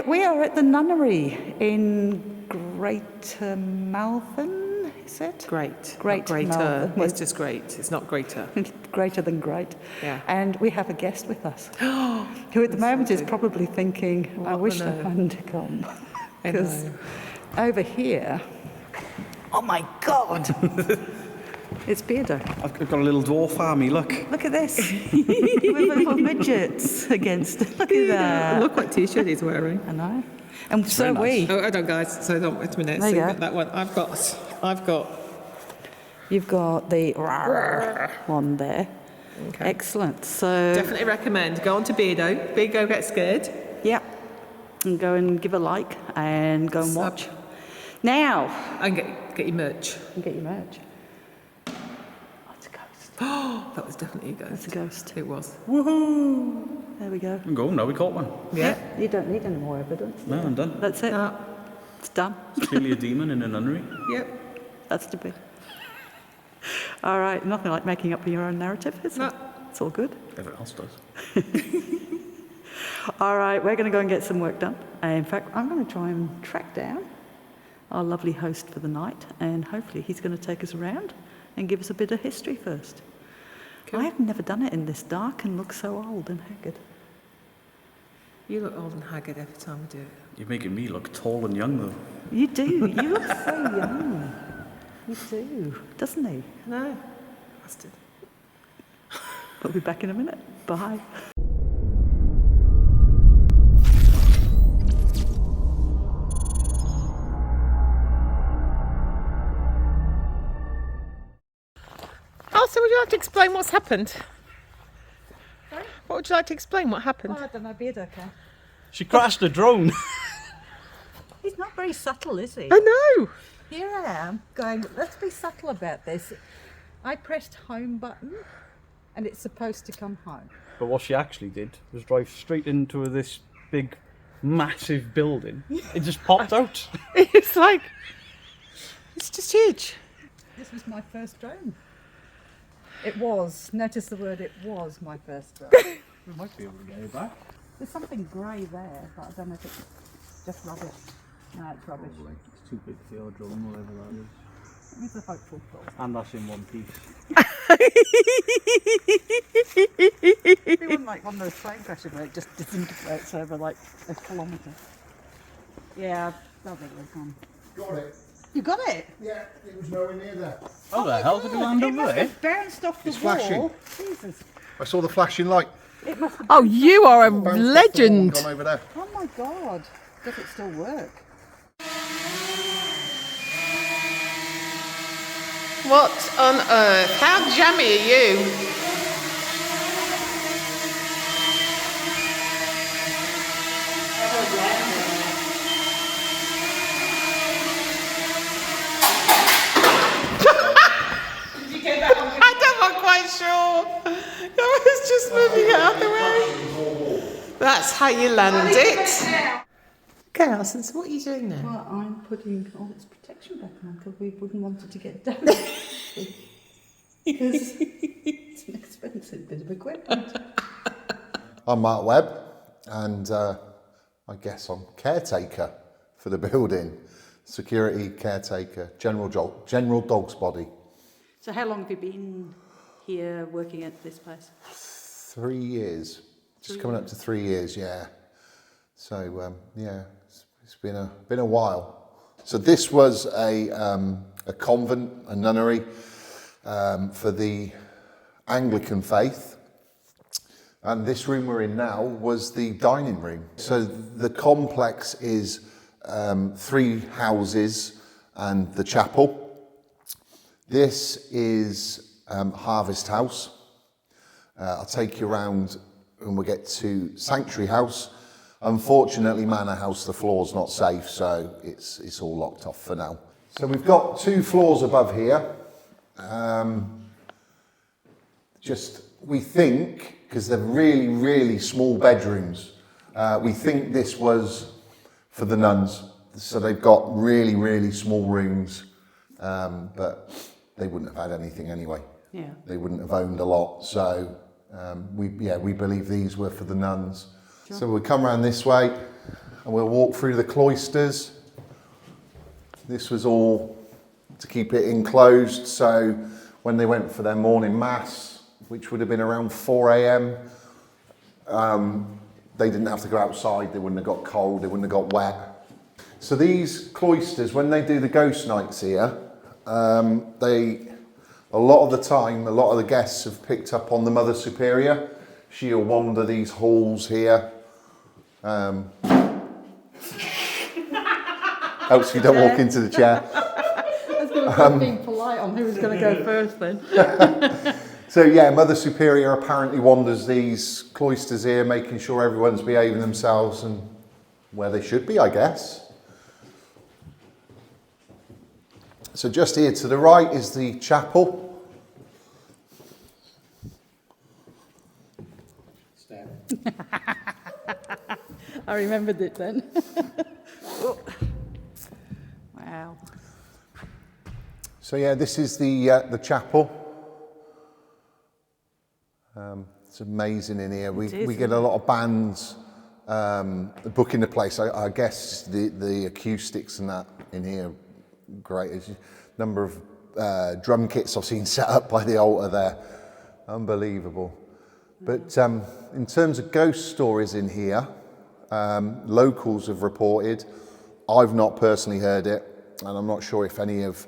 we are at the Nunnery in Greater Malvern, is it? Greater. Malvern. Well, it's just great. It's not greater. Greater than great. Yeah. And we have a guest with us, who at the moment is probably thinking, I wish they hadn't come. Because over here, oh my God, it's Beardo. I've got a little dwarf army, look. Look at this. With little midgets against. Look at that. Look what t-shirt he's wearing. I know. And so nice. we. Oh, hold on, guys. So, no, wait a minute. There you go. That one. I've got. You've got the one there. Okay. Excellent. So Definitely recommend. Go on to Beardo. Beardo Get Scared. yeah, and go and give a like and go and watch. Now And get your merch. and get your merch. Oh, it's a ghost. Oh, that was definitely a ghost. It's a ghost. It was. Woohoo! There we go. I'm going now, we caught one. Yeah. You don't need any more evidence. No, I'm done. That's it. No. It's done. It's clearly a demon in a nunnery. Yep. That's to be. All right. Nothing like making up your own narrative, is No. it? It's all good. Everyone else does. All right, we're going to go and get some work done. In fact, I'm going to try and track down our lovely host for the night, and hopefully he's going to take us around and give us a bit of history first. Cool. I have never done it in this dark and look so old and haggard. You look old and haggard every time we do it. You're making me look tall and young, though. You do. You look so young. You do, doesn't he? No. Bastard. We'll be back in a minute. Bye. Oh, so would you like to explain what's happened? Sorry? What would you like to explain what happened? Oh, I don't know, Beardo, okay. She crashed a drone. He's not very subtle, is he? I know. Here I am going, let's be subtle about this. I pressed home button and it's supposed to come home. But what she actually did was drive straight into this big, massive building. It just popped out. It's like, it's just huge. This was my first drone. It was, notice the word, it was my first drone. We might be able to get it back. There's something grey there, but I don't know if it's just rubbish. No, it's rubbish. It's too big for your drone, whatever that is. It's a hopeful thought. And that's in one piece. It wasn't like one of those plane crashes where it just disintegrates over like a kilometre. Yeah, I think we're gone. Got it. You got it? Yeah, it was nowhere near there. How the hell did it land over there? It bounced off the It's wall. flashing. Jesus. I saw the flashing light. It must have Oh, you are a Bounced off the wall legend. and gone over there. Oh my God. Does it still work? What on earth? How jammy are you? I'm not quite sure. I was just moving it out the way. That's how you land it. Okay, Alison, so what are you doing now? Well, I'm putting all its protection back on because we wouldn't want it to get damaged. Because it's an expensive bit of equipment. I'm Mark Webb, and I guess I'm caretaker for the building. Security caretaker, general dog's body. So how long have you been here working at this place? 3 years. Just coming up to 3 years, yeah. So yeah, it's been a while. So this was a convent, a nunnery for the Anglican faith, and this room we're in now was the dining room. So the complex is 3 houses and the chapel. This is Harvest House. I'll take you around when we get to Sanctuary House. Unfortunately, Manor House, the floor's not safe, so it's all locked off for now. So we've got 2 floors above here. We think, because they're really, really small bedrooms, we think this was for the nuns. So they've got really, really small rooms, but they wouldn't have had anything anyway. Yeah. They wouldn't have owned a lot, so we believe these were for the nuns. Sure. So we come around this way. and we'll walk through the cloisters. This was all to keep it enclosed, so when they went for their morning mass, which would have been around 4 a.m, they didn't have to go outside, they wouldn't have got cold, they wouldn't have got wet. So these cloisters, when they do the ghost nights here, a lot of the time, a lot of the guests have picked up on the Mother Superior. She'll wander these halls here. Helps if you don't walk into the chair. I was going to be being polite on who was going to go first then. So yeah, Mother Superior apparently wanders these cloisters here, making sure everyone's behaving themselves and where they should be, I guess. So just here to the right is the chapel. I remembered it then. Wow. So yeah, this is the chapel. It's amazing in here. We get a lot of bands booking the place. I guess the acoustics and that in here, great. There's a number of drum kits I've seen set up by the altar there. Unbelievable. But in terms of ghost stories in here, locals have reported. I've not personally heard it, and I'm not sure if any of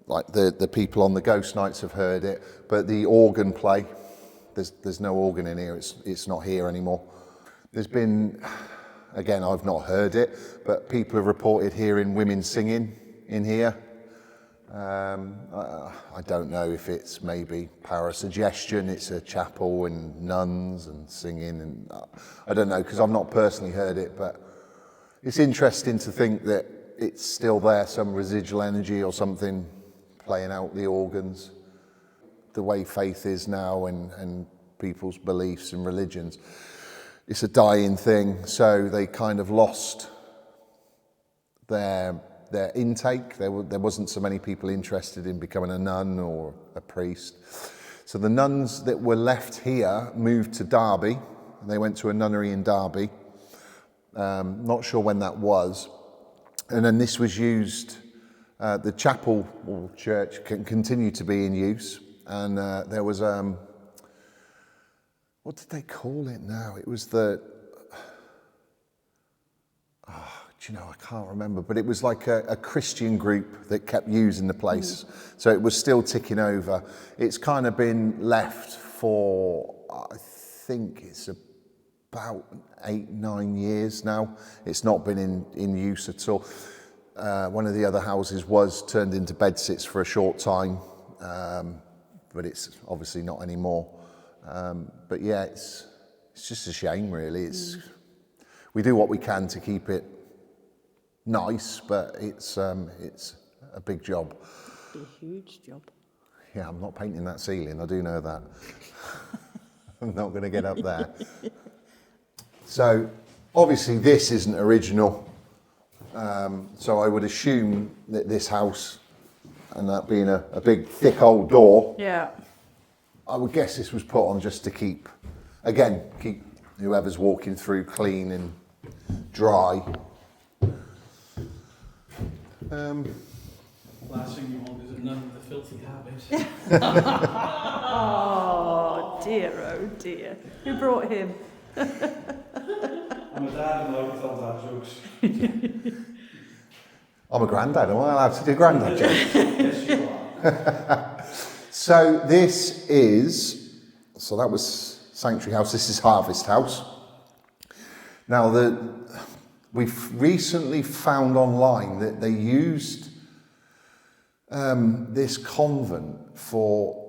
the people on the ghost nights have heard it, but the organ play, there's no organ in here, it's not here anymore. There's been, again, I've not heard it, but people have reported hearing women singing in here. I don't know if it's maybe parasuggestion, it's a chapel and nuns and singing, and I don't know, because I've not personally heard it, but it's interesting to think that it's still there, some residual energy or something playing out the organs. The way faith is now and people's beliefs and religions, it's a dying thing, so they kind of lost their intake. There wasn't so many people interested in becoming a nun or a priest. So the nuns that were left here moved to Derby, and they went to a nunnery in Derby. Not sure when that was. And then this was used, the chapel or church can continue to be in use. And there was, what did they call it now? It was I can't remember, but it was like a Christian group that kept using the place. So it was still ticking over. It's kind of been left for, I think it's about 8-9 years now. It's not been in use at all. One of the other houses was turned into bedsits for a short time, but it's obviously not anymore. But yeah, it's just a shame, really. We do what we can to keep it nice, but it's a big job. It'd be a huge job. Yeah, I'm not painting that ceiling, I do know that. I'm not going to get up there. So, obviously this isn't original. So I would assume that this house, and that being a big, thick old door, Yeah. I would guess this was put on just to keep whoever's walking through clean and dry. Last thing you want is a nun with a filthy habit. Oh dear. Who brought him? I'm a dad and I always tell dad jokes. I'm a granddad, am I allowed to do granddad jokes? Yes, you are. So that was Sanctuary House, this is Harvest House. Now we've recently found online that they used this convent for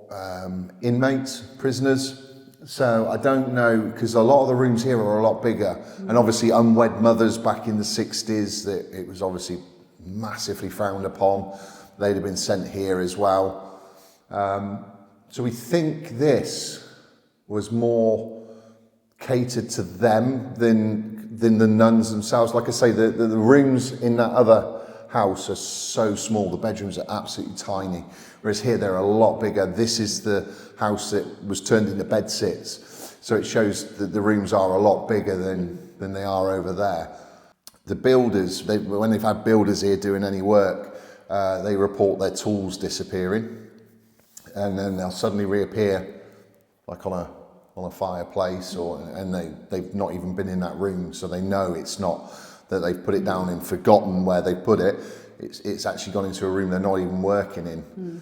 inmates, prisoners. So I don't know, because a lot of the rooms here are a lot bigger, and obviously unwed mothers back in the 60s, that it was obviously massively frowned upon. They'd have been sent here as well. So we think this was more catered to them than the nuns themselves. Like I say, the rooms in that other house are so small, the bedrooms are absolutely tiny, whereas here they're a lot bigger. This is the house that was turned into bedsits, so it shows that the rooms are a lot bigger than they are over there. the builders, when they've had builders here doing any work, they report their tools disappearing, and then they'll suddenly reappear, like on a fireplace, and they've not even been in that room, so they know it's not that they've put it down and forgotten where they put it. It's actually gone into a room they're not even working in.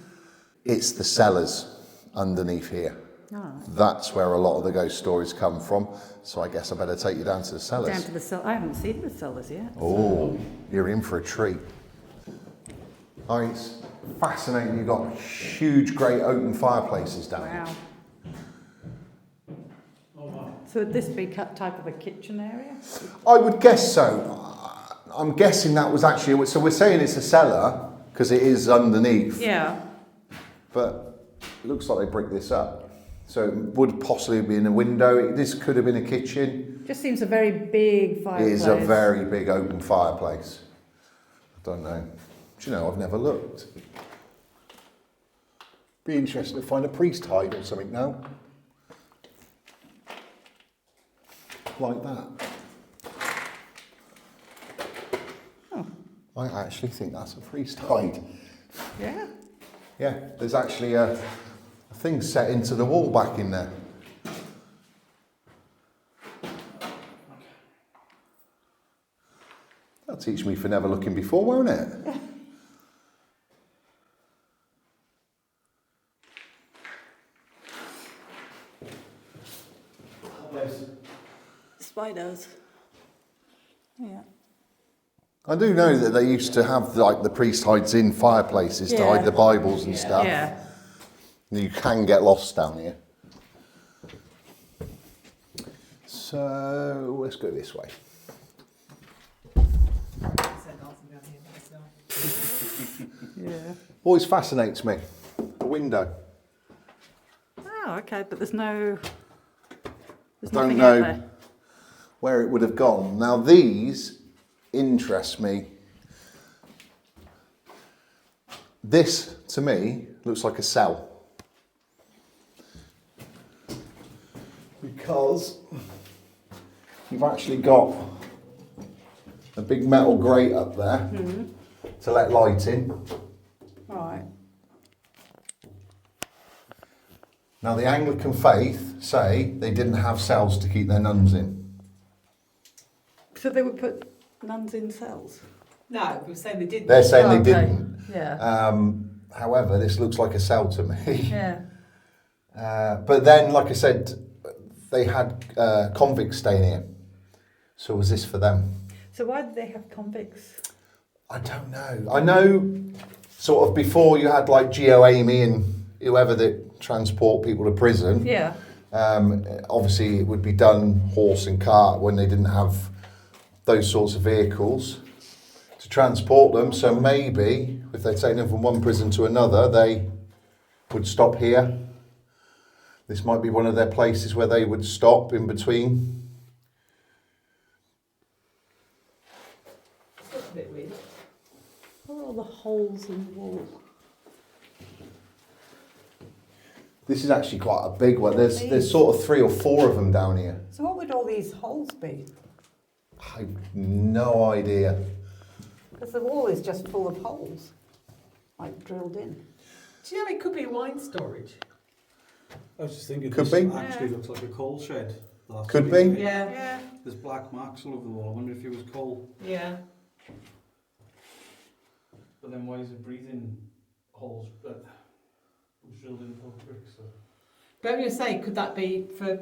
It's the cellars underneath here. That's where a lot of the ghost stories come from. So I guess I better take you down to the cellars. Down to the cellar. I haven't seen the cellars yet. Oh, you're in for a treat. Oh, it's fascinating. You've got huge, great open fireplaces down here. Wow. So would this be type of a kitchen area? I would guess so. I'm guessing that was actually, so we're saying it's a cellar because it is underneath. Yeah. But it looks like they bricked this up. So it would possibly be in a window. This could have been a kitchen. Just seems a very big fireplace. It is a very big open fireplace. I don't know. Do you know, I've never looked. Be interesting to find a priest hide or something now. Like that. Oh. I actually think that's a priest hide. Yeah. Yeah, there's actually a thing set into the wall back in there. That'll teach me for never looking before, won't it? Spiders. Yeah. I do know that they used to have like the priest hides in fireplaces to hide the Bibles and stuff. Yeah. You can get lost down here. So let's go this way. Yeah. Always fascinates me. The window. Oh, okay, but there's no. There's Don't nothing know out there. where it would have gone. Now these interest me. This, to me, looks like a cell. Because you've actually got a big metal grate up there to let light in. Right. Now the Anglican faith say they didn't have cells to keep their nuns in. So they would put nuns in cells? No, we're saying they didn't. They're saying they Okay. didn't. Yeah. However, this looks like a cell to me. Yeah. But then, like I said, they had convicts staying here. So was this for them? So why did they have convicts? I don't know. I know sort of before you had like Geo Amy and whoever that transport people to prison. Yeah. Obviously, it would be done horse and cart when they didn't have those sorts of vehicles to transport them. So maybe if they're taking them from one prison to another, they would stop here. This might be one of their places where they would stop in between. That's a bit weird. What are all the holes in the wall? This is actually quite a big one. There's sort of 3 or 4 of them down here. So what would all these holes be? I've no idea. Because the wall is just full of holes, like drilled in. Do you know it could be wine storage? I was just thinking, Could this be. actually looks like a coal shed. Last Could week. be. Yeah. There's black marks all over the wall. I wonder if it was coal. Yeah. But then why is it breathing holes that was drilled in for bricks? So. But I'm going to say, could that be for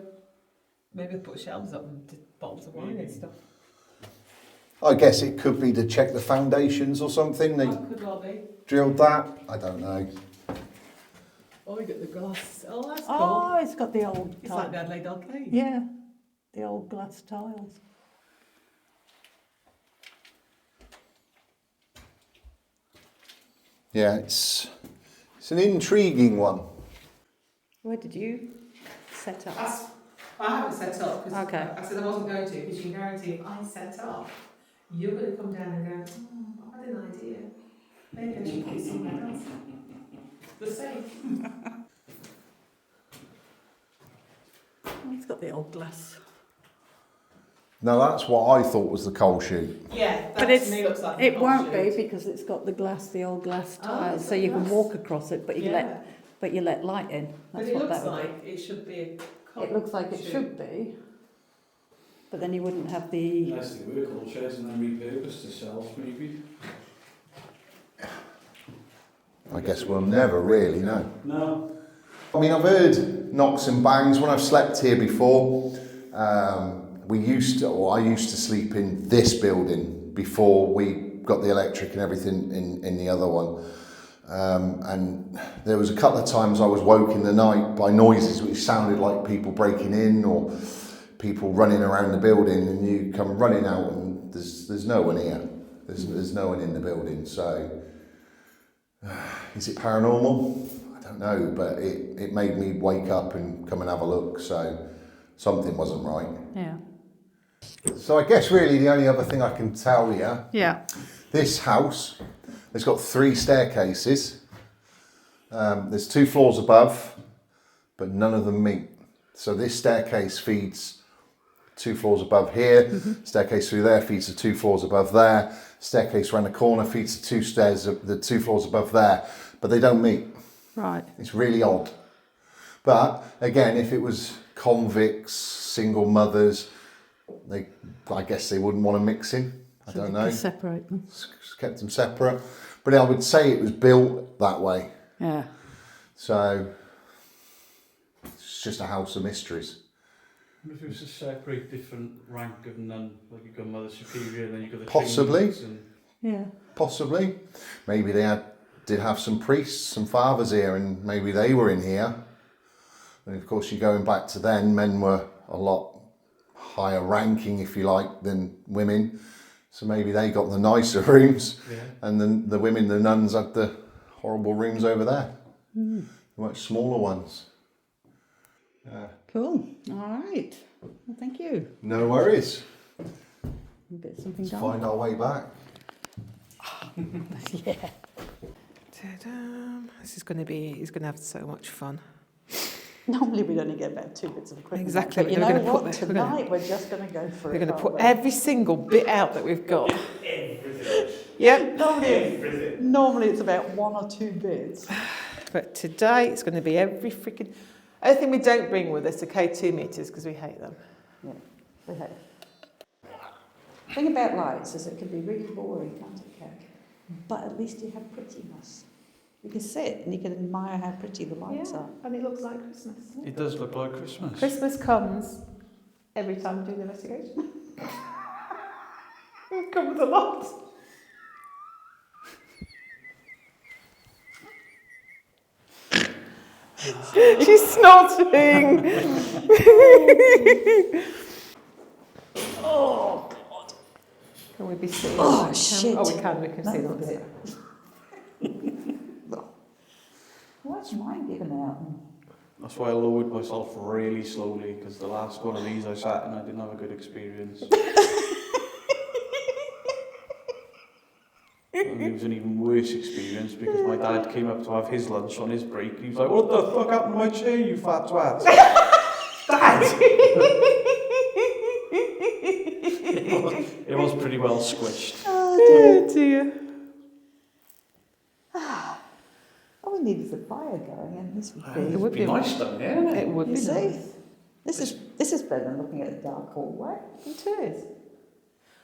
maybe put shelves up and bottles of wine and stuff? I guess it could be to check the foundations or something. They That could well be. drilled that. I don't know. Oh, you got the glass. Oh, that's Oh, cool. it's got the old It's like the Adelaide Arcade. Yeah, the old glass tiles. Yeah, it's an intriguing one. Where did you set up? I haven't set up because Okay. I said I wasn't going to because you can guarantee if I set up, you're going to come down and go, I had an idea. Maybe I should put it somewhere else. The same. Oh, it's got the old glass. No, that's what I thought was the coal chute. Yeah, But it won't be because it's got the old glass tiles, so you can walk across it, but you let light in. That's what that would be. It should be a coal It looks like it should be, but then you wouldn't have the. Unless they were coal sheds and then repurposed to cells, maybe. I guess we'll never really know. No. I mean, I've heard knocks and bangs when I've slept here before. I used to sleep in this building before we got the electric and everything in the other one. And there was a couple of times I was woke in the night by noises which sounded like people breaking in or people running around the building, and you come running out and there's no one here. There's no one in the building. So is it paranormal? I don't know, but it made me wake up and come and have a look. So something wasn't right. Yeah. So I guess really the only other thing I can tell you, this house, it's got 3 staircases. There's 2 floors above, but none of them meet. So this staircase feeds 2 floors above here. Staircase through there feeds the 2 floors above there. Staircase around the corner feeds the 2 floors above there, but they don't meet. Right. It's really odd. But again, if it was convicts, single mothers, I guess they wouldn't want to mix in. I don't know. Separate them. Kept them separate. But I would say it was built that way. Yeah. So it's just a house of mysteries. I wonder if it was a separate, different rank of nun, like you've got Mother Superior, and then you've got the Possibly. Yeah. Possibly. Maybe they did have some priests, some fathers here, and maybe they were in here. And of course, you're going back to then, men were a lot higher ranking, if you like, than women. So maybe they got the nicer rooms, and then the women, the nuns, had the horrible rooms over there. The much smaller ones. Cool. All right. Well, thank you. No worries. We'll get something Let's done. find our way back. Yeah. Ta-da. He's going to have so much fun. Normally we'd only get about 2 bits of equipment. Exactly. But you We're know gonna put what? the- Tonight we're just going to go through We're it. going to aren't put we? every single bit out that we've got. Yep. Normally it's about 1 or 2 bits. But today it's going to be every freaking... Only thing we don't bring with us are K2 meters because we hate them. Yeah. Okay. The thing about lights is it can be really boring, can't it, Kat? But at least you have prettiness. You can sit and you can admire how pretty the lights are. And it looks like Christmas. It does look like Christmas. Christmas comes every time we do the investigation. It comes a lot. She's snorting. Oh, God. Can we be seen? Oh, Can we? shit. Oh, we can. We can see them. That's it. What's mine giving out? That's why I lowered myself really slowly, because the last one of these I sat in, I didn't have a good experience. And it was an even worse experience because my dad came up to have his lunch on his break and he was like, "What the fuck happened to my chair, you fat twat?" Dad! It was pretty well squished. Oh dear. All we need is a fire going, and this would be. It would be nice down here, wouldn't It would You be see? nice. This is better than looking at a dark hallway. It is.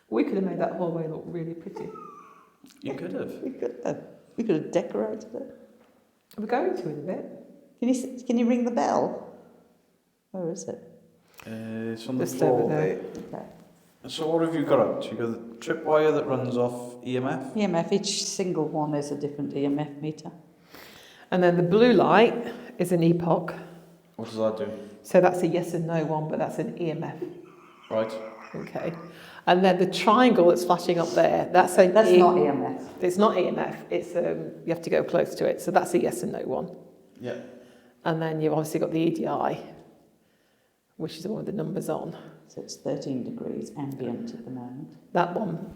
We could have made that hallway look really pretty. You could have. We could have decorated it. We're going to in a bit. Can you ring the bell? Where is it? It's on the Just floor over there. Okay. So what have you got up? You've got the tripwire that runs off EMF. EMF. Each single one is a different EMF meter. And then the blue light is an epoch. What does that do? So that's a yes and no one, but that's an EMF. Right. Okay. And then the triangle that's flashing up there, that's an That's not EMF. It's not EMF. It's you have to go close to it. So that's a yes and no one. Yeah. And then you've obviously got the EDI, which is the one with the numbers on. So it's 13 degrees ambient at the moment. That one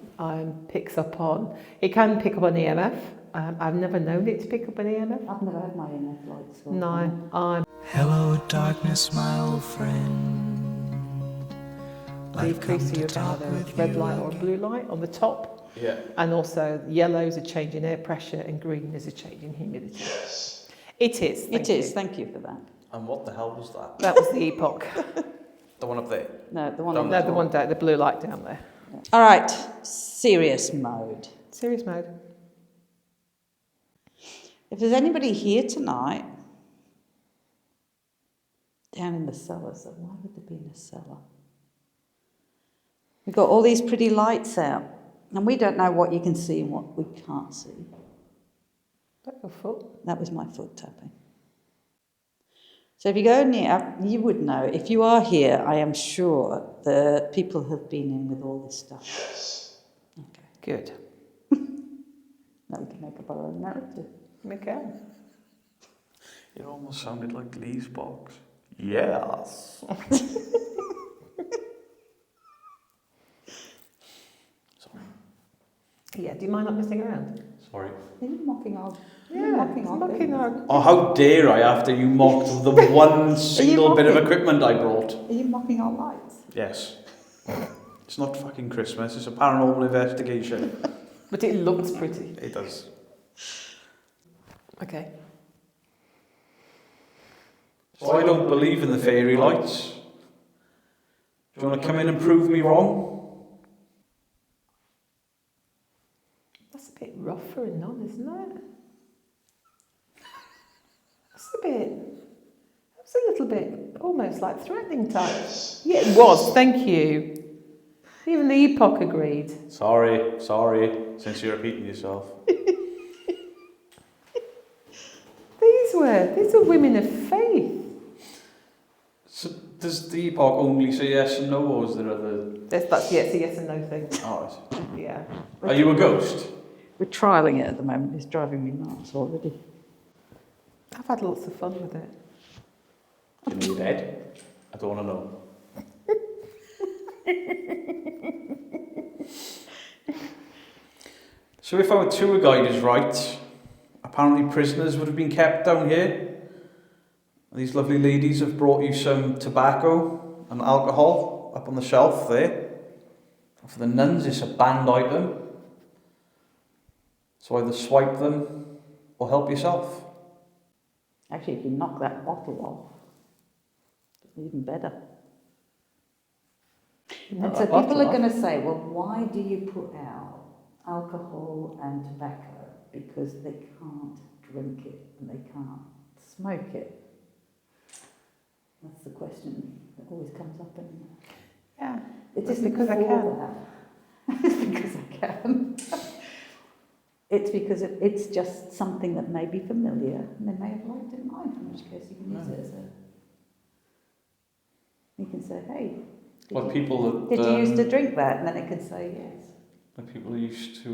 picks up on. It can pick up on EMF. I've never known it to pick up an EMF. I've never had my EMF lights on. No, I'm. Hello, darkness, my old friend. decrease, so you've either a red light or a blue light on the top. Yeah. And also yellow is a change in air pressure and green is a change in humidity. It is. Thank you for that. And what the hell was that? That was the epoch. The one up there? No, the one Down on No, the one down, the blue light down there. All right, serious mode. Serious mode. If there's anybody here tonight, down in the cellar, so why would there be in a cellar? We've got all these pretty lights out, and we don't know what you can see and what we can't see. That's your foot. That was my foot tapping. So if you go near, you would know. If you are here, I am sure the people have been in with all this stuff. Okay. Good. Now we can make up our own narrative. We can. It almost sounded like Lee's box. Yes. Sorry. Yeah, do you mind not messing around? Sorry. Are you mocking our... Mocking our... Oh, how dare I after you mocked the one single bit of equipment I brought. Are you mocking our lights? Yes. It's not fucking Christmas, it's a paranormal investigation. But it looks pretty. It does. Okay. So I don't believe in the fairy lights. Do you want to come in and prove me wrong? That's a bit rough for a nun, isn't it? That's a little bit almost like threatening type. Yeah, it was, thank you. Even the epoch agreed. Sorry, since you're repeating yourself. These were women of faith. So does the epoch only say yes and no, or is there other... That's it's a yes and no thing. Alright. Yeah. Are you a ghost? We're trialling it at the moment. It's driving me nuts already. I've had lots of fun with it. Are you dead? I don't want to know. So if our tour guide is right, apparently prisoners would have been kept down here. These lovely ladies have brought you some tobacco and alcohol up on the shelf there. And for the nuns, it's a banned item. So either swipe them or help yourself. Actually, if you knock that bottle off, it's even better. And so people are going to say, well, why do you put out alcohol and tobacco? Because they can't drink it and they can't smoke it. That's the question that always comes up in Yeah. It It's isn't because I for that. It's because I can. It's because it's just something that may be familiar and they may have liked it in life, in which case you can use it as a... You can say, hey, Well, people that... did you used to drink that? And then it can say yes. When people used to,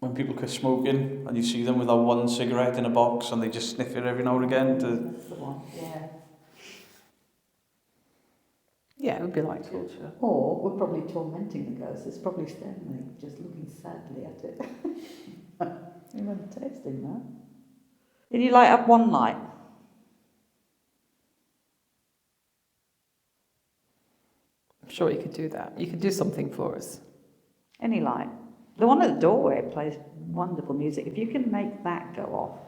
when people quit smoking and you see them with that one cigarette in a box and they just sniff it every now and again to... That's the one, yeah. Yeah, it would be like torture. Or we're probably tormenting the ghost. It's probably standing just looking sadly at it. You weren't tasting that. Did you light up one light? I'm sure you could do that. You could do something for us. Any light? The one at the doorway plays wonderful music. If you can make that go off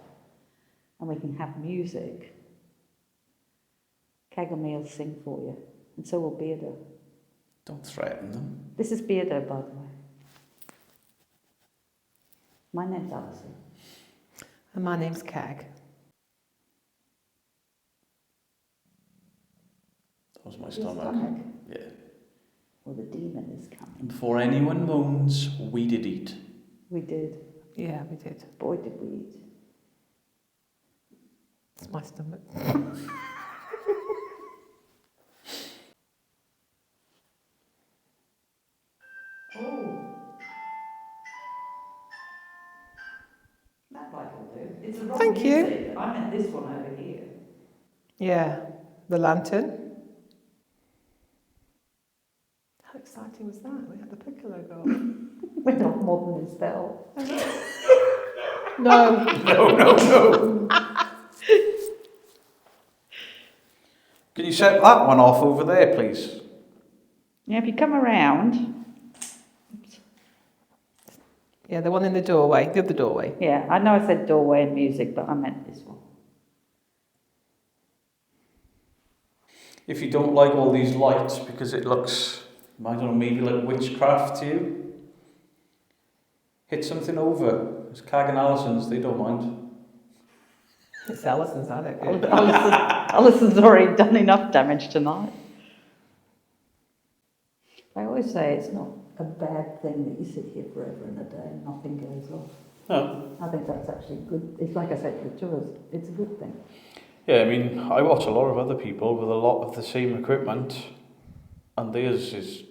and we can have music, Kagami will sing for you. And so will Beardo. Don't threaten them. This is Beardo, by the way. My name's Alison. And my name's Cag. That was my Your stomach. Yeah. Well, the demon is coming. And before anyone moans, we did eat. We did. Yeah, we did. Boy, did we eat. It's my stomach. Oh. That light will do. It's a wrong Thank you. music. I meant this one over here. Yeah, the lantern. How exciting was that? We had the piccolo go off. We're not modern as hell. No. No. Can you set that one off over there, please? Yeah, if you come around. Yeah, the one in the doorway, the other doorway. Yeah, I know I said doorway and music, but I meant this one. If you don't like all these lights because it looks, I don't know, maybe like witchcraft to you, hit something over. It's Cag and Allison's, they don't mind. It's Allison's, I don't care. Alison's already done enough damage tonight. I always say it's not a bad thing that you sit here forever and a day and nothing goes off. No. I think that's actually good. It's like I said to the tours, it's a good thing. Yeah, I mean, I watch a lot of other people with a lot of the same equipment, and theirs is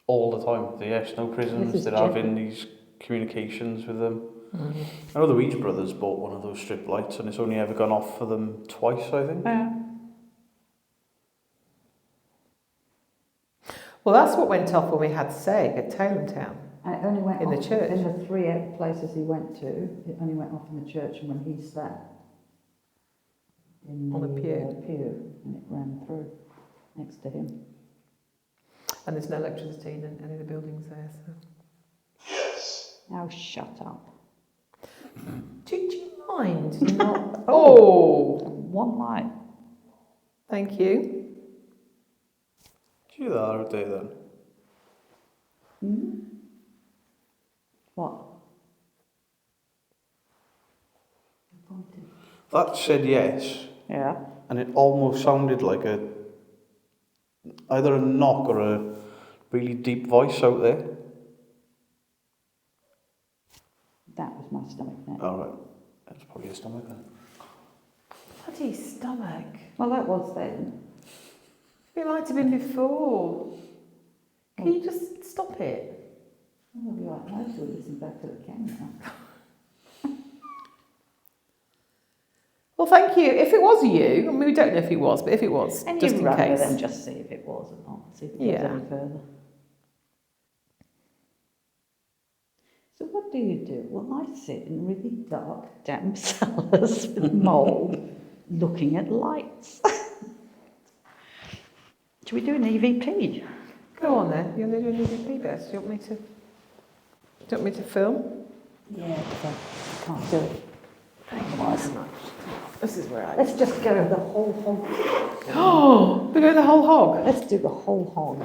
all the time. They have no prisons, they're having these communications with them. Mm-hmm. I know the Weeds brothers bought one of those strip lights, and it's only ever gone off for them twice, I think. Yeah. Well, that's what went off when we had SEG at Tailham Town. And it only went In the off church. in the 3 places he went to. It only went off in the church and when he sat in On the pew. pew, and it ran through next to him. And there's no electricity in any of the buildings there, so. Now shut up. Do you mind not... Oh! One light. Thank you. Did you do that the other day then? Hmm? What? That said yes, Yeah. and it almost sounded like either a knock or a really deep voice out there. That was my stomach then. All right, that's probably your stomach then. Bloody stomach. Well, that was then. It might have been before. Can you just stop it? I'll be like, I to listen back to the camera. Well, thank you. If it was you, I mean, we don't know if it was, but if it was, And just you in run case. with and just see if it was or not. See if it goes Yeah. any further. So what do you do? Well, I sit in really dark, damp cellars with mould, looking at lights. Should we do an EVP? Go on then. You want to do an EVP best? Do you want me to film? Yeah, but I can't do it. Otherwise, This is where I... let's just go the whole hog. Oh, we're going the whole hog. Let's do the whole hog.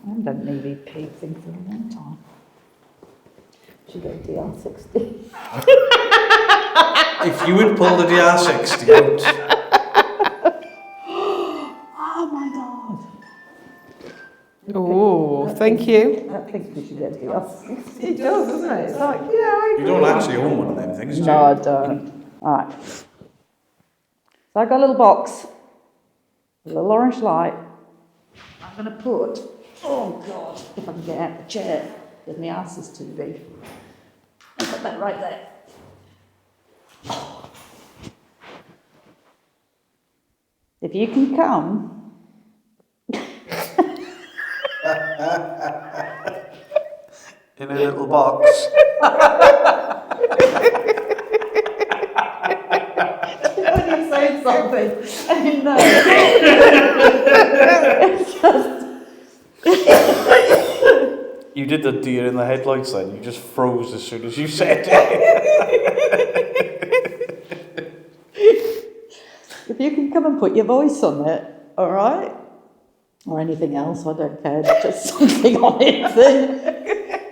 I haven't done an EVP thing for a long time. Should go DR60. If you would pull the DR60 out, Oh my God. Oh, thank you. I think we should go DR60. It does, doesn't it? It's like, yeah, I you don't actually own one of them things, do you? No, I don't. All right. So I've got a little box, a little orange light. I'm going to put, oh God, if I can get out of the chair, because my arse is too big. I'll put that right there. If you can come, In a little box. when you say something, and you know, it's just, You did the deer in the headlights then, you just froze as soon as you said it. if you can come and put your voice on it, all right? Or anything else, I don't care, just something on it, then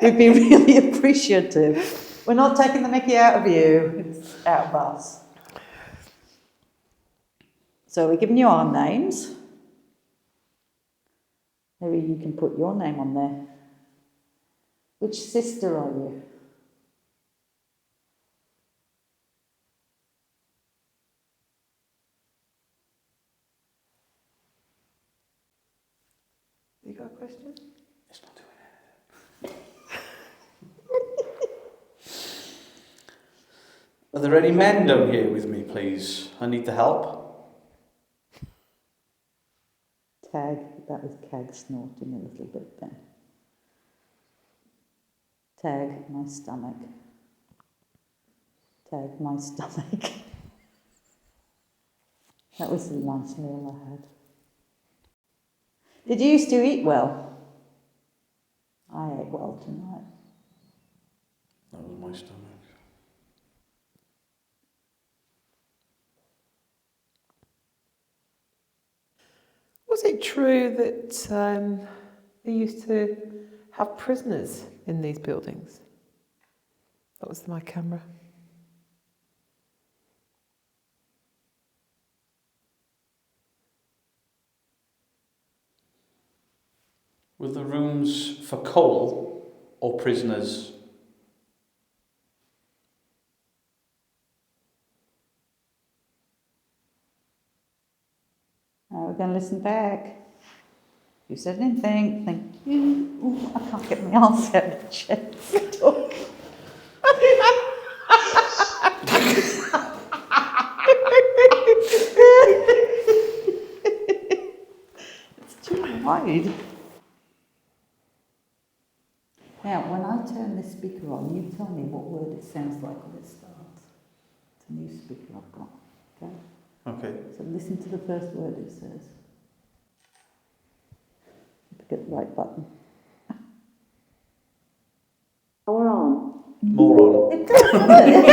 we'd be really appreciative. We're not taking the mickey out of you, it's out of us. So we're giving you our names. Maybe you can put your name on there. Which sister are you? You got a question? It's not doing it. Are there any men down here with me, please? I need the help. Tag, that was Cag snorting a little bit then. Tag, my stomach. Tag, my stomach. That was the last meal I had. Did you used to eat well? I ate well tonight. That was my stomach. Was it true that they used to have prisoners in these buildings? That was my camera. Were the rooms for coal or prisoners? Now we're going to listen back. You said anything, thank you. Ooh, I can't get my arse out of the chest. Talk. It's too wide. Now, when I turn this speaker on, you tell me what word it sounds like when it starts. It's a new speaker I've got. Okay? Okay. So listen to the first word it says. Get the right button. Moron. Moron. It does, doesn't it?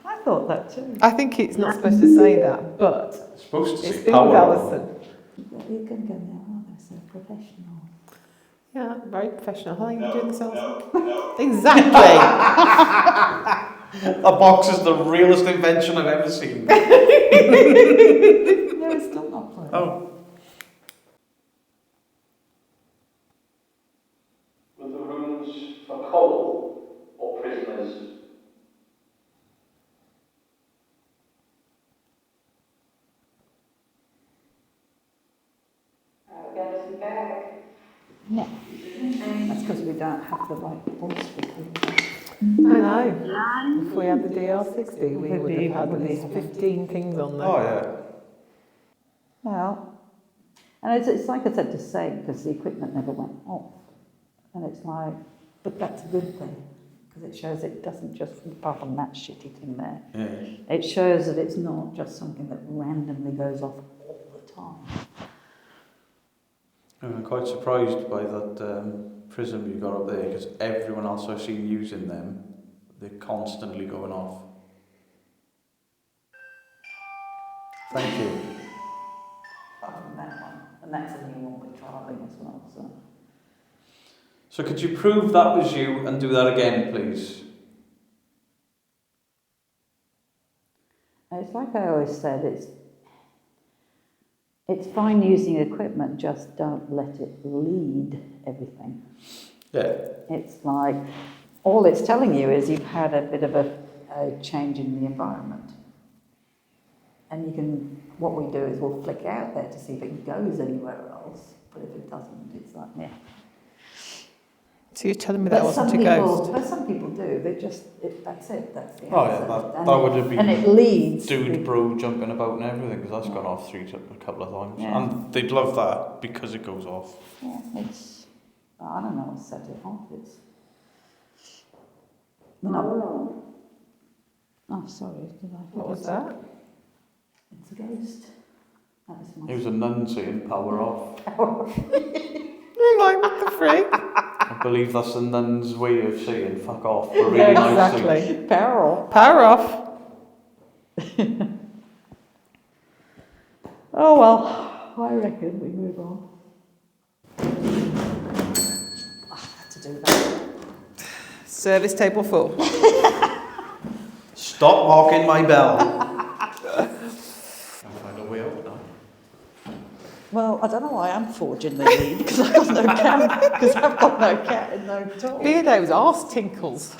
I thought that too. I think it's not supposed to say that, but It's supposed to it's say been power. Allison. You're going to go now, aren't they? So professional. Yeah, very professional. How long have you been doing this, Allison? Exactly. That box is the realest invention I've ever seen. No, it's still not playing. Oh. Were the rooms for coal or prisoners? No. That's because we don't have the right voice recording. I know. If we had the DR60, we would have had at least 15 things on there. Oh, yeah. Well, and it's like I said to say, because the equipment never went off. And it's like, but that's a good thing, because it shows it doesn't just, apart from that shitty thing there, Yeah. it shows that it's not just something that randomly goes off all the time. I'm quite surprised by that prism you got up there, because everyone else I've seen using them, they're constantly going off. Thank you. Apart from that one. And that's a new one we're trialling as well, so. So could you prove that was you and do that again, please? It's like I always said, it's fine using equipment, just don't let it lead everything. Yeah. It's like, all it's telling you is you've had a bit of a change in the environment. And you can, what we do is we'll flick out there to see if it goes anywhere else, but if it doesn't, it's like, yeah. So you're telling me that wasn't a people, ghost? but some people do, they just, that's it, that's the Oh, answer. yeah, And that would have been and it leads. dude bro jumping about and everything, because that's gone off a couple of times. Yeah. And they'd love that because it goes off. Yeah, it's, I don't know what set it off, it's. No. Oh, sorry, did I? What was that? It's a ghost. That was my. It was a nun saying power off. I'm like, what the frick? I believe that's the nun's way of saying fuck off, but really nicely. Exactly. Peril. Power off. Oh well, I reckon we move on. I had to do that. Service table full. Stop marking my bell. I'll find a way out now. Well, I don't know why I'm forging the lead because I've got no cat. Because I've got no cat and no dog. Beardo's arse tinkles.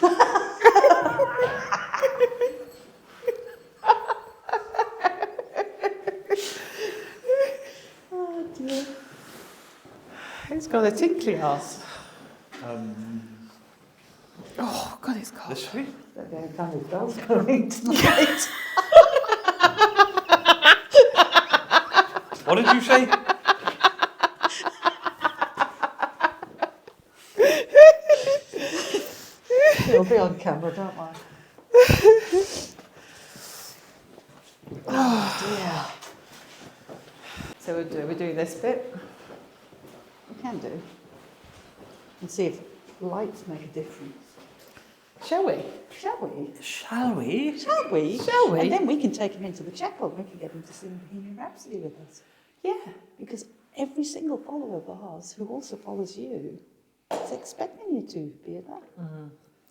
Oh dear. Who's got a tinkly arse? Oh, God, it's cold. This way? Don't know what kind of bells going tonight. What did you say? It'll be on camera, don't worry. Oh dear. do this bit? We can do. And see if lights make a difference. Shall we? Shall we? Shall we? Shall we? Shall we? And then we can take him into the chapel. We can get him to sing Bohemian Rhapsody with us. Yeah. Because every single follower of ours who also follows you is expecting you to be at that.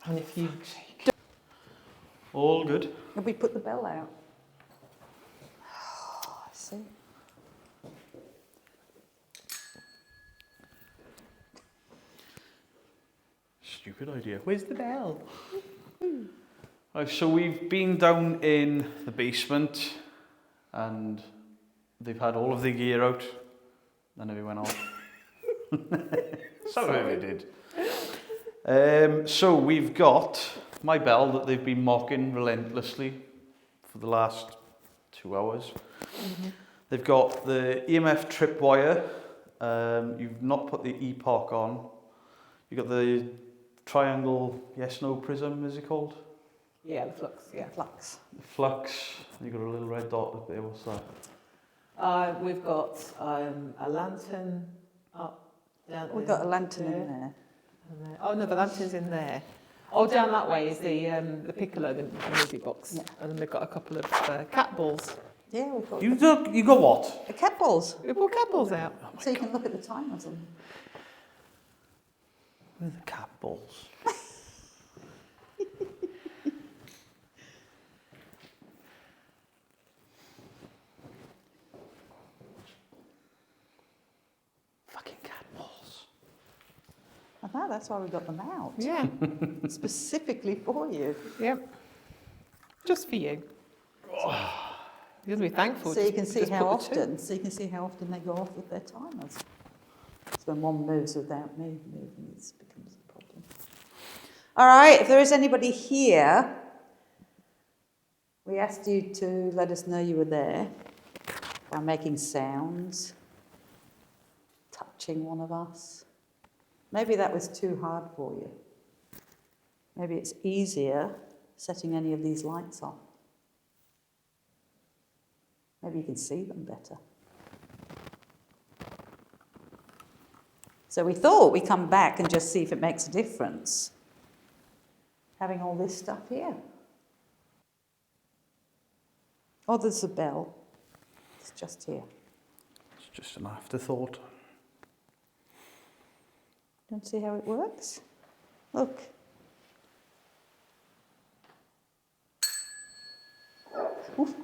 And if you... All good. And we put the bell out. Oh, I see. Stupid idea. Where's the bell? Right, so we've been down in the basement and they've had all of their gear out. None of it went off. Some of it did. So we've got my bell that they've been mocking relentlessly for the last 2 hours. They've got the EMF tripwire. You've not put the epoch on. You've got the triangle yes-no prism, is it called? Yeah, the flux, yeah. Flux. The flux. You've got a little red dot up there, what's that? We've got a lantern up, down We've got a lantern in there. and there. Oh no, the lantern's in there. Oh, down that way is the piccolo, the music box. Yeah. And then they've got a couple of cat balls. Yeah, we've got You got what? the cat balls. We brought cat balls out. So you can look at the timers on them. Where are the cat balls? Fucking cat balls. I know, that's why we got them out. Yeah, Specifically for you. yep. Just for you. You'll be thankful. So you can just- see just how put the two. often. So you can see how often they go off with their timers. It's when one moves without me moving, it becomes a problem. All right, if there is anybody here, we asked you to let us know you were there by making sounds, touching one of us. Maybe that was too hard for you. Maybe it's easier setting any of these lights on. Maybe you can see them better. So we thought we'd come back and just see if it makes a difference, having all this stuff here. Oh, there's a bell. It's just here. It's just an afterthought. Don't see how it works? Look. Oof.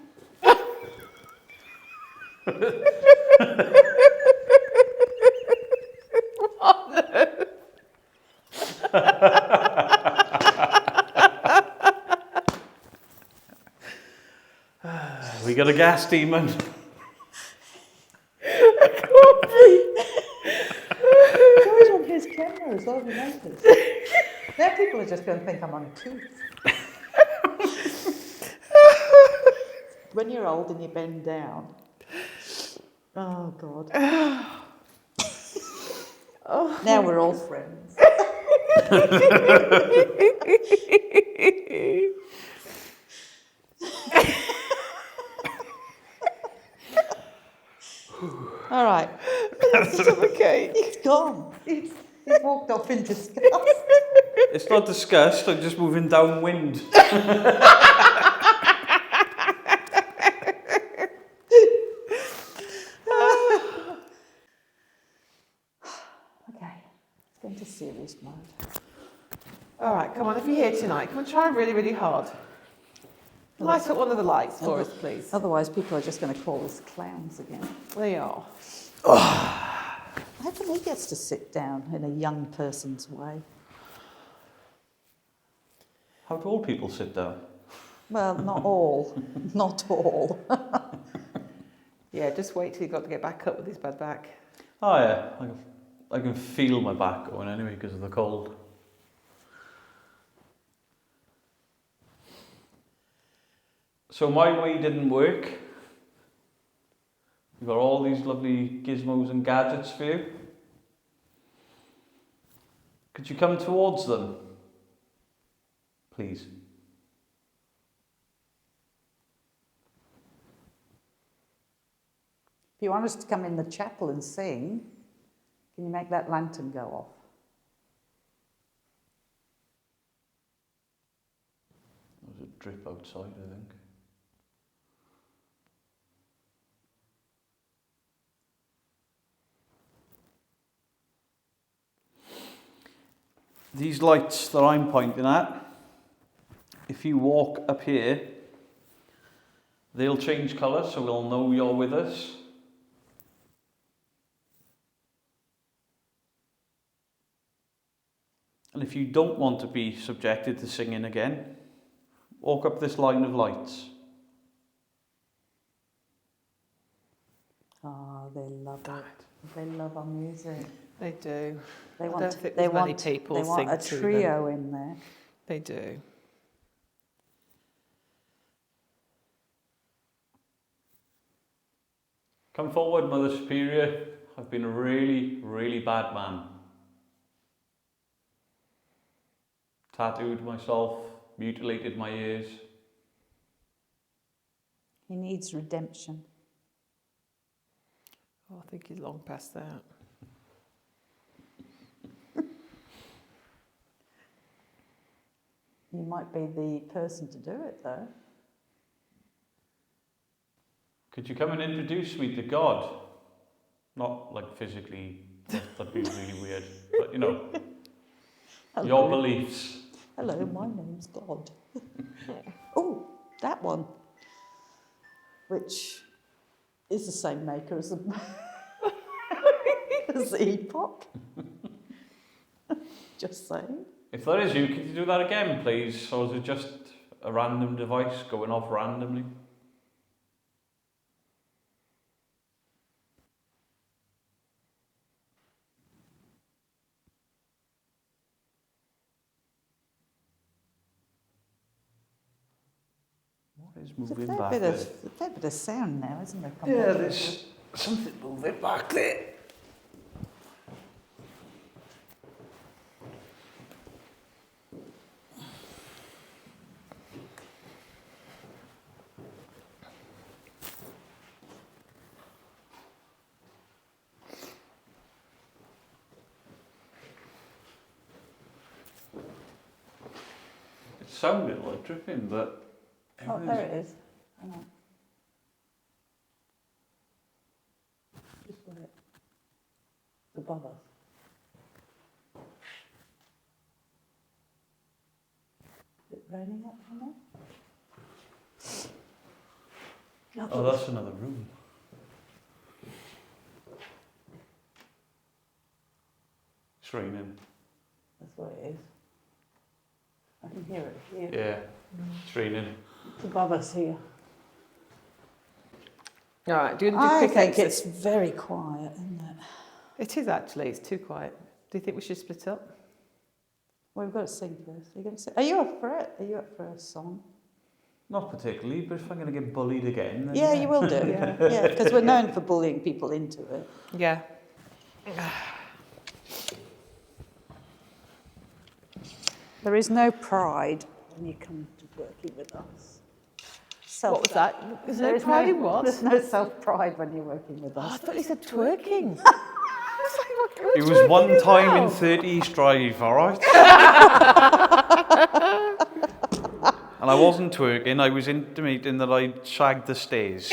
We got a gas demon. It's always on his camera as well, have you noticed? Now people are just going to think I'm uncouth. When you're old and you bend down. Oh, God. Now we're all friends. All right. Okay. He's gone. He's walked off in disgust. It's not disgust, I'm just moving downwind. Okay, let's go into serious mode. All right, come on, if you're here tonight, come on, try really, really hard. Light up one of the lights for us, please. Otherwise, people are just going to call us clowns again. They are. How come he gets to sit down in a young person's way? How do old people sit down? Well, not all. Not all. Yeah, just wait till you've got to get back up with his bad back. Oh yeah, I can feel my back going anyway because of the cold. So my way didn't work. We've got all these lovely gizmos and gadgets for you. Could you come towards them? Please. If you want us to come in the chapel and sing, can you make that lantern go off? There's a drip outside, I think. These lights that I'm pointing at, if you walk up here, they'll change colour so we'll know you're with us. And if you don't want to be subjected to singing again, walk up this line of lights. Oh, they love it. They love our music. They do. They I want, don't think they there's many want, people they want sing a to them. trio in there. They do. Come forward, Mother Superior. I've been a really, really bad man. Tattooed myself, mutilated my ears. He needs redemption. Oh, I think he's long past that. You might be the person to do it, though. Could you come and introduce me to God? Not like physically, that'd be really weird. But you know, your beliefs. Hello, my name's God. Oh, that one. Which is the same maker as the, as the epoch. Just saying. If that is you, could you do that again, please? Or is it just a random device going off randomly? What is There's moving a back fair there? bit of sound now, isn't there? Yeah, there's something moving back there. It sounded like dripping, but Oh, there it is. Hang on. Just where it. Above us. Is it raining up from there? Oh, that's another room. It's raining. That's what it is. I can hear it here. Yeah, it's raining. It's above us here. All right, do you want to do I quick think exit? it's very quiet, isn't it? It is actually, it's too quiet. Do you think we should split up? Well, we've got to sing first. Are you going to sing? Are you up for it? Are you up for a song? Not particularly, but if I'm going to get bullied again, then Yeah, you will do. Yeah, because we're known for bullying people into it. Yeah. There is no pride when you come to working with us. What was that? Is there There's pride in what? There's no self-pride when you're working with Oh, I us. thought you said twerking. it was one time in 30 East Drive, alright? And I wasn't twerking, I was intimating that I'd shagged the stairs.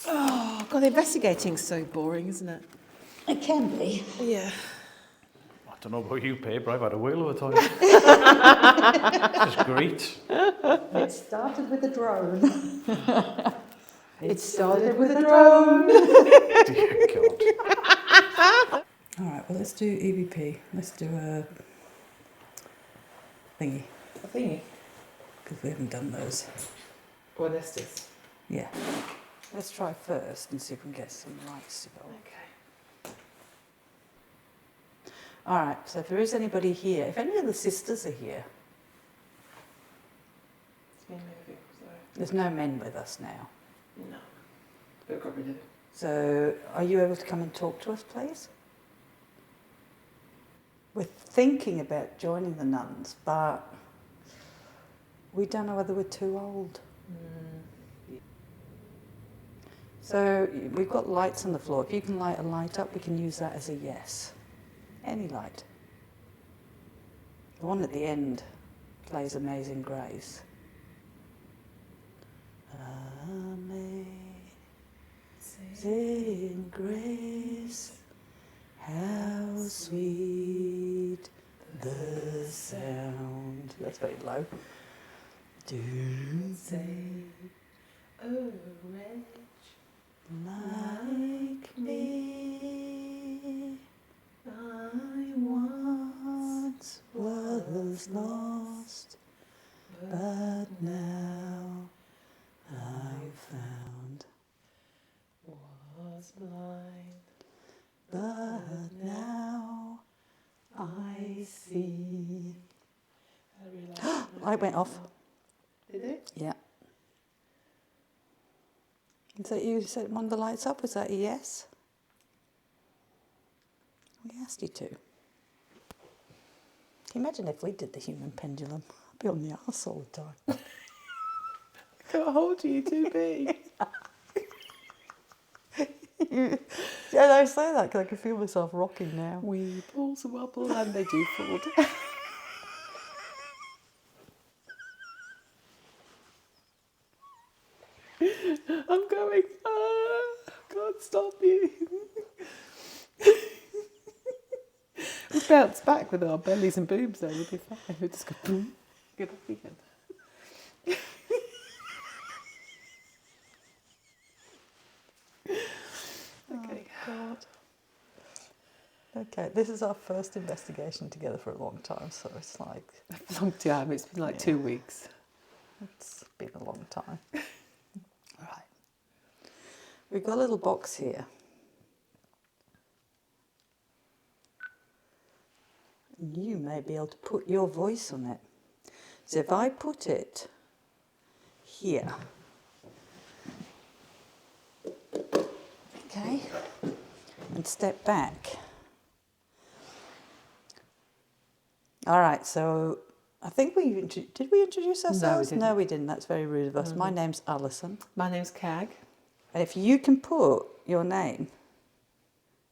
Oh, God, investigating's so boring, isn't it? It can be. Yeah. I don't know about you, Babe, but I've had a whale of a time. This is great. It started with a drone. It started with a drone. Dear God. All right, well, let's do EVP. Let's do a thingy, A thingy. because we haven't done those. What is this? Yeah. Let's try first and see if we can get some lights to go. Okay. All right, so if there is anybody here, if any of the sisters are here, It's me moving, sorry. there's no men with us now. No. But got rid of it. So are you able to come and talk to us, please? We're thinking about joining the nuns, but We don't know whether we're too old. So we've got lights on the floor. If you can light a light up, we can use that as a yes. Any light. The one at the end plays Amazing Grace. Amazing Grace, how sweet the sound. That's very low. Do say, oh, wretch like me, I once was lost, but now I'm found. Was blind, but now I see. Light went off. Did it? Yeah. Is that you set one of the lights up? Was that a yes? We asked you to. Can you imagine if we did the human pendulum? I'd be on the arse all the time. Can't hold you too big. Yeah, I say that because I can feel myself rocking now. We balls wobble and they do fall down. I'm going. Can't stop you. We bounce back with our bellies and boobs, though. We'll be fine. We'll just go boom, get back again. Okay. God. Okay, this is our first investigation together for a long time, so it's like... A long time. It's been like 2 weeks. It's been a long time. Right. We've got a little box here. You may be able to put your voice on it. So if I put it here, okay, and step back. All right, so I think did we introduce ourselves? didn't. No, we didn't. That's very rude of us. My name's Alison. My name's Cag. And if you can put your name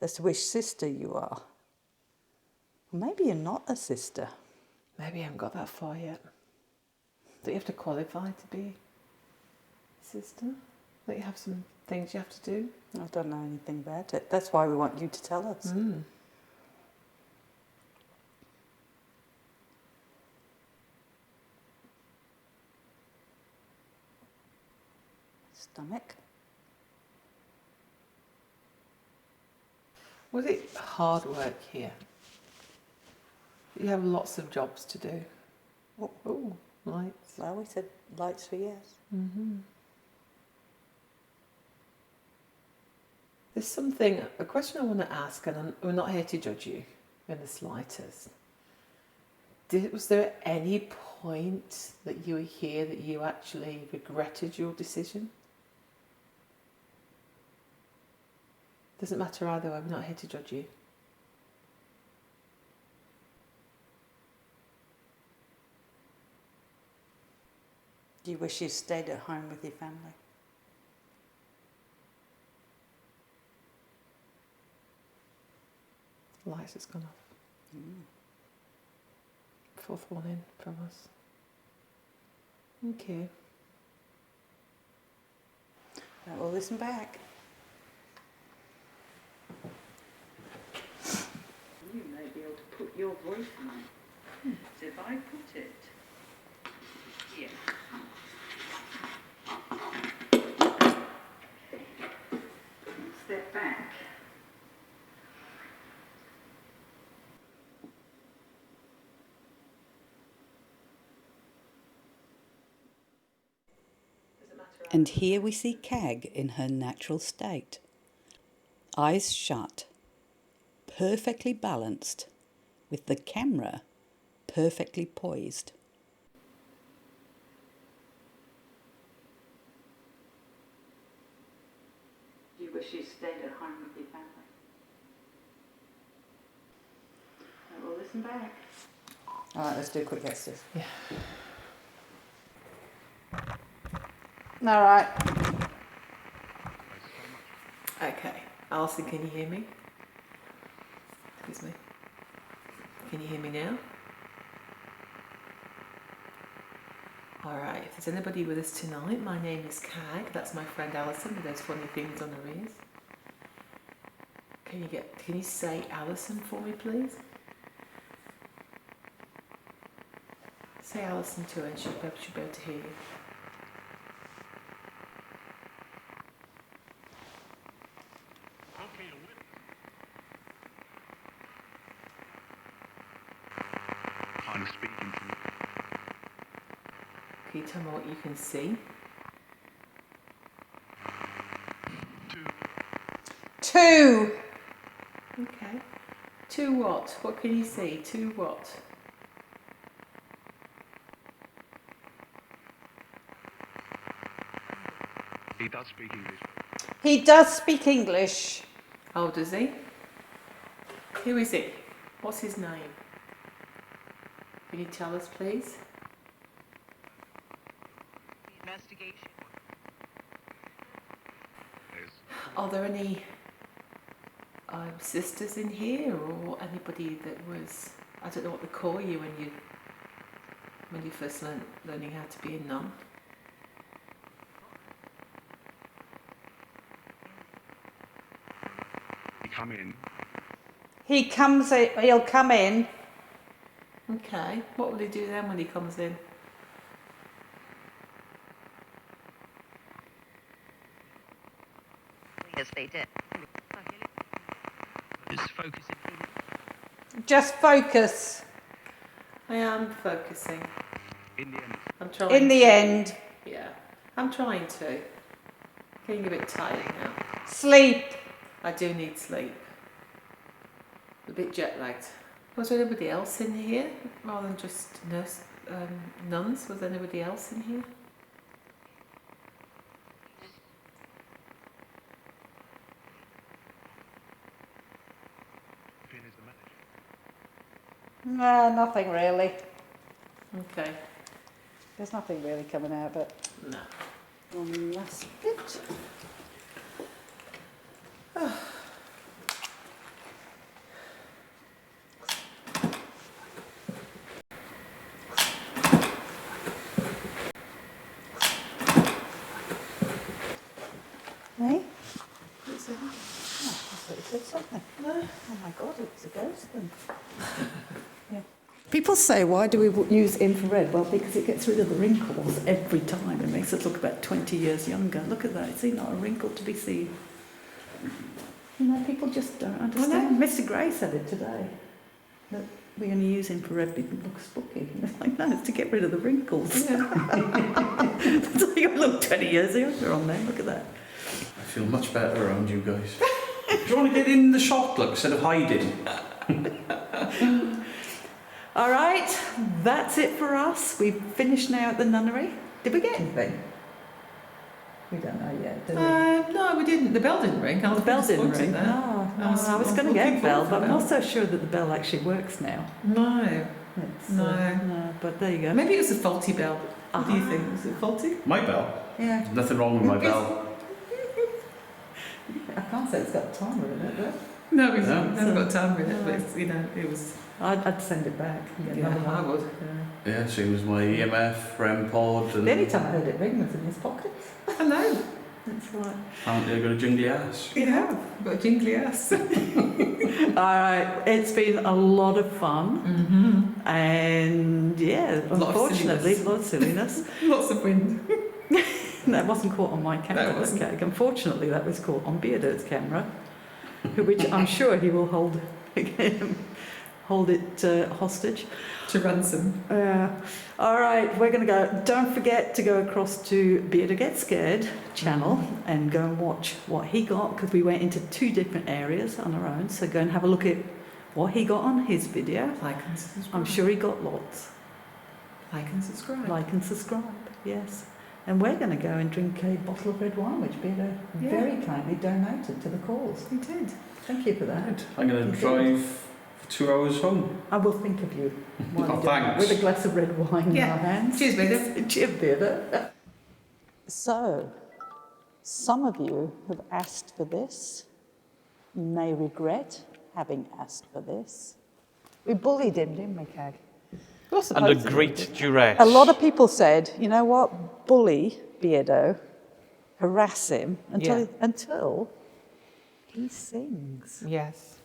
as to which sister you are, well, maybe you're not a sister. Maybe I haven't got that far yet. Don't you have to qualify to be a sister? Don't you have some things you have to do? I don't know anything about it. That's why we want you to tell us. Stomach. Was it hard work here? You have lots of jobs to do. Oh, lights. Well, we said lights for yes. There's a question I want to ask, and we're not here to judge you in the slightest. Was there at any point that you were here that you actually regretted your decision? Doesn't matter either way, we're not here to judge you. Do you wish you stayed at home with your family? Lights has gone off. Fourth one in from us. Okay. Right, we'll listen back. You may be able to put your voice on it. So if I put it here. Step back. And here we see Cag in her natural state. Eyes shut, perfectly balanced, with the camera perfectly poised. Do you wish you stayed at home with your family? Right, we'll listen back. All right, let's do a quick exercise. Yeah. All right. Okay. Alison, can you hear me? Excuse me. Can you hear me now? Alright, if there's anybody with us tonight, my name is Cag. That's my friend Alison with those funny things on her ears. Can you say Alison for me, please? Say Alison to her and she'll be able to hear you. I'm speaking to you. Can you tell me what you can see? Two. Okay. Two what? What can you see? Two what? He does speak English. He does speak English. Oh, does he? Who is he? What's his name? Can you tell us, please? Investigation. Yes. Are there any sisters in here, or anybody that was, I don't know what they call you when you first learning how to be a nun? He come in. He'll come in. Okay. What will he do then when he comes in? Yes, they did. Just focusing. Just focus. I am focusing. In the end. I'm trying. In the end, Yeah. I'm trying to. Getting a bit tired now. sleep. I do need sleep. A bit jet lagged. Was there anybody else in here rather than just nuns? Was there anybody else in here? Finn is the manager. No, nothing really. Okay. There's nothing really coming out, but No. on the last bit. Hey? What's it? Oh, I thought you said something. No. Oh my God, it's a ghost then. Yeah. People say, why do we use infrared? Well, because it gets rid of the wrinkles every time. It makes us look about 20 years younger. Look at that. See, not a wrinkle to be seen. You know, people just don't understand. Mr. Gray said it today, that we only use infrared because it looks spooky. And it's like, no, it's to get rid of the wrinkles. Yeah. So you look 20 years younger on there. Look at that. I feel much better around you guys. Do you want to get in the shot, look, instead of hiding? All right, that's it for us. We've finished now at the nunnery. Did we get anything? We don't know yet, do we? No, we didn't. The bell didn't ring. I was The bell didn't disappointed ring. there. No, I was going to looking get a bell, forward but to I'm that. not so sure that the bell actually works now. No. It's, No. no, but there you go. Maybe it was a faulty bell. What do you Ah. think? Was it faulty? My bell? Yeah, There's nothing wrong with my bell. I can't say it's got a timer in it, though. No, we No. haven't got time with it, No. but it's, it was. I'd send it back. And get Yeah, another one. I would. Yeah. Yeah, same as my EMF, REM pod, and The only time I heard it ring was in his pockets. I know. That's right. apparently I got a jingly ass. You have. You've got a jingly ass. All right, it's been a lot of fun. Mm-hmm. And yeah, lot of unfortunately, silliness. a lot of silliness. Lots of wind. That wasn't caught on my camera. No, it wasn't. Okay. Unfortunately, that was caught on Beardirt's camera, which I'm sure he will hold it hostage. To ransom. All right, we're going to go. Don't forget to go across to Bearder Get Scared channel and go and watch what he got, because we went into 2 different areas on our own. So go and have a look at what he got on his video. Like and subscribe. I'm sure he got lots. Like and subscribe. Like and subscribe, yes. And we're going to go and drink a bottle of red wine, which Bearder very kindly donated to the cause. You did. Thank you for that. Right, I'm going to drive for 2 hours home. I will think of you while Oh, you're doing it, thanks. with a glass of red wine in Yeah. our hands. Cheers, Bearder. Cheers, Bearder. So, some of you have asked for this. You may regret having asked for this. We bullied him, didn't we, Kag? You're Under supposed to great do this. duress. A lot of people said, you know what, bully Beardo, harass him until he sings. Yes.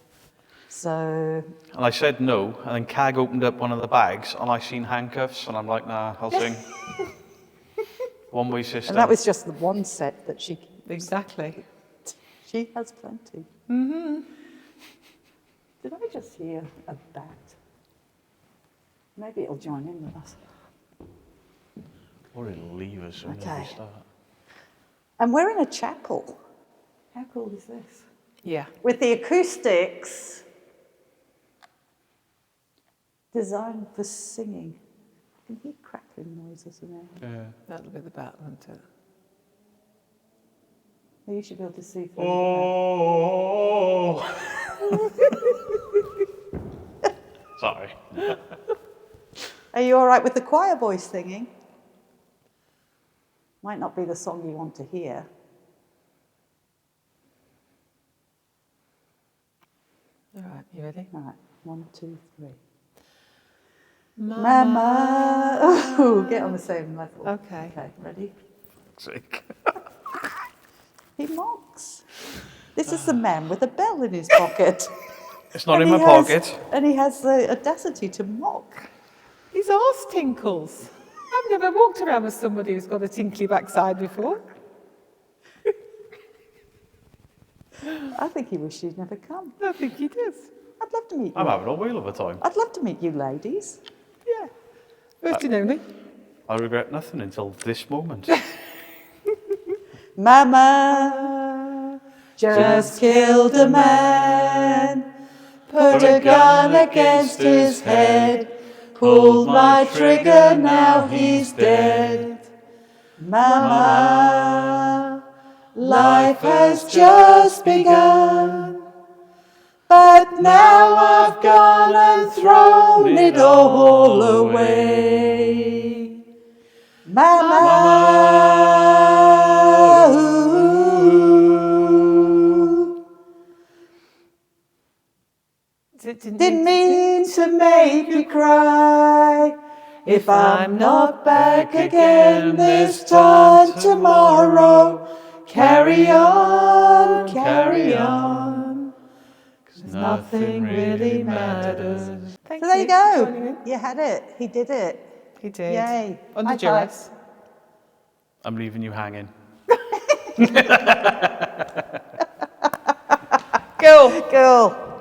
So, And I said no, and then Cag opened up one of the bags, and I seen handcuffs, and I'm like, nah, I'll sing. One-way system. and that was just the one set that she Exactly. She has plenty. Mm-hmm. Did I just hear a bat? Maybe it'll join in with us. Or it'll leave us when Okay. we start. And we're in a chapel. How cool is this? Yeah. With the acoustics designed for singing. I can hear crackling noises around. Yeah. That'll be the bat, won't it? You should be able to see through. Oh. Sorry. Are you all right with the choir voice singing? Might not be the song you want to hear. All right, you ready? All right, 1, 2, 3. Mama. Mama. Oh, get on the same level. Okay. Okay, ready? Sick. He mocks. This is the man with a bell in his pocket. It's not And in he my has- pocket. And he has the audacity to mock. His arse tinkles. I've never walked around with somebody who's got a tinkly backside before. I think he wished he'd never come. I think he does. I'd love to meet you. I'm having a whale of a time. I'd love to meet you, ladies. Yeah. First and only. I regret nothing until this moment. Mama just killed a man, put a gun against his head, pulled my trigger, now he's dead. Mama, life has just begun, but now I've gone and thrown it all away. Mama, didn't mean to make you cry. If I'm not back again this time tomorrow, carry on, carry on. 'Cause nothing really matters. Thank So there you for joining go. in. You had it. He did it. He did. Yay. Under High duress. I'm leaving you hanging. Go. Cool.